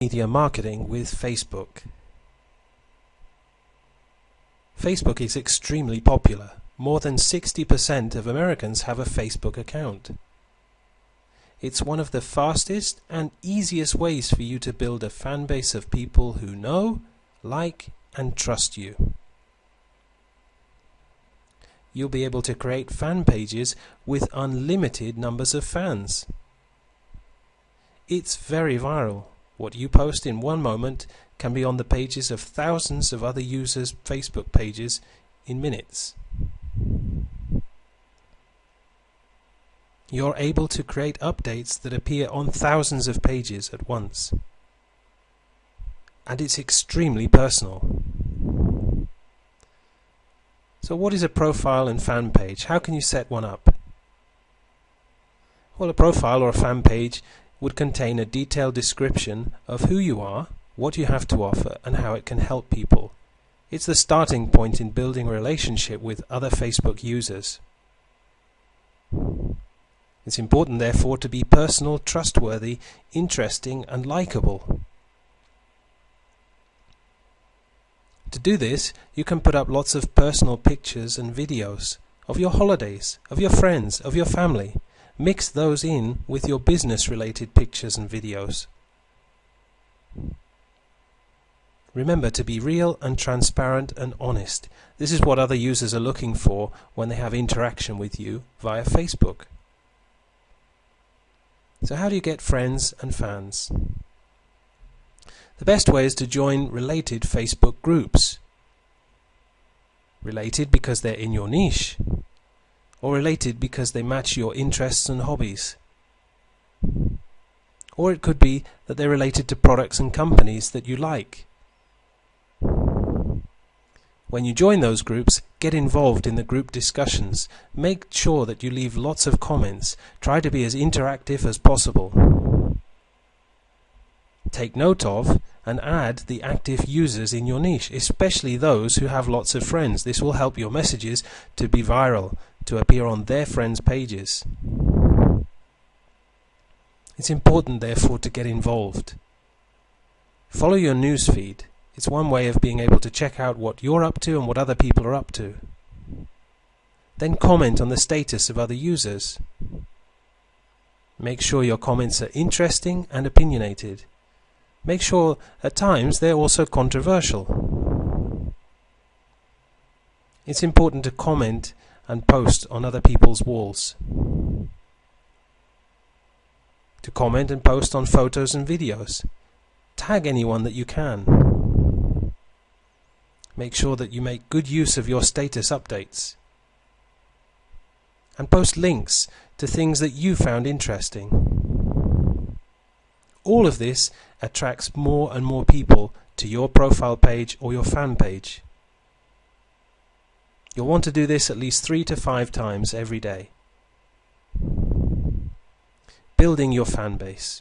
Media marketing with Facebook. Facebook is extremely popular. More than 60% of Americans have a Facebook account. It's one of the fastest and easiest ways for you to build a fan base of people who know, like, and trust you. You'll be able to create fan pages with unlimited numbers of fans. It's very viral. What you post in one moment can be on the pages of thousands of other users' Facebook pages in minutes. You're able to create updates that appear on thousands of pages at once. And it's extremely personal. So what is a profile and fan page? How can you set one up? Well, a profile or a fan page would contain a detailed description of who you are, what you have to offer, and how it can help people. It's the starting point in building a relationship with other Facebook users. It's important, therefore, to be personal, trustworthy, interesting, and likable. To do this, you can put up lots of personal pictures and videos of your holidays, of your friends, of your family. Mix those in with your business-related pictures and videos. Remember to be real and transparent and honest. This is what other users are looking for when they have interaction with you via Facebook. So how do you get friends and fans? The best way is to join related Facebook groups. Related because they're in your niche, or related because they match your interests and hobbies. Or it could be that they're related to products and companies that you like. When you join those groups, get involved in the group discussions. Make sure that you leave lots of comments. Try to be as interactive as possible. Take note of and add the active users in your niche, especially those who have lots of friends. This will help your messages to be viral, to appear on their friends' pages. It's important, therefore, to get involved. Follow your newsfeed. It's one way of being able to check out what you're up to and what other people are up to. Then comment on the status of other users. Make sure your comments are interesting and opinionated. Make sure at times they're also controversial. It's important to comment and post on other people's walls. To comment and post on photos and videos. Tag anyone that you can. Make sure that you make good use of your status updates. And post links to things that you found interesting. All of this attracts more and more people to your profile page or your fan page. You'll want to do this at least 3 to 5 times every day. Building your fan base.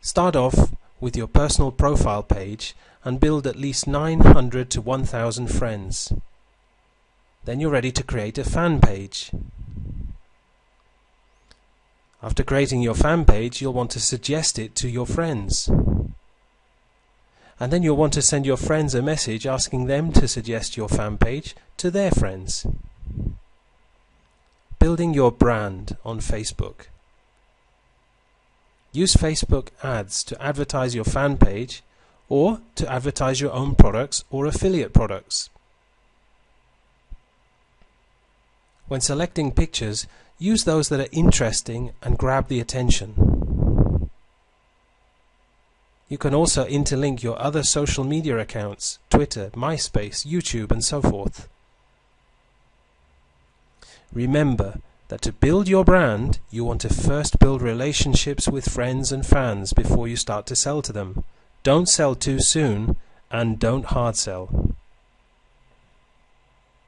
Start off with your personal profile page and build at least 900 to 1,000 friends. Then you're ready to create a fan page. After creating your fan page, you'll want to suggest it to your friends. And then you'll want to send your friends a message asking them to suggest your fan page to their friends. Building your brand on Facebook. Use Facebook ads to advertise your fan page or to advertise your own products or affiliate products. When selecting pictures, use those that are interesting and grab the attention. You can also interlink your other social media accounts, Twitter, MySpace, YouTube, and so forth. Remember that to build your brand, you want to first build relationships with friends and fans before you start to sell to them. Don't sell too soon, and don't hard sell.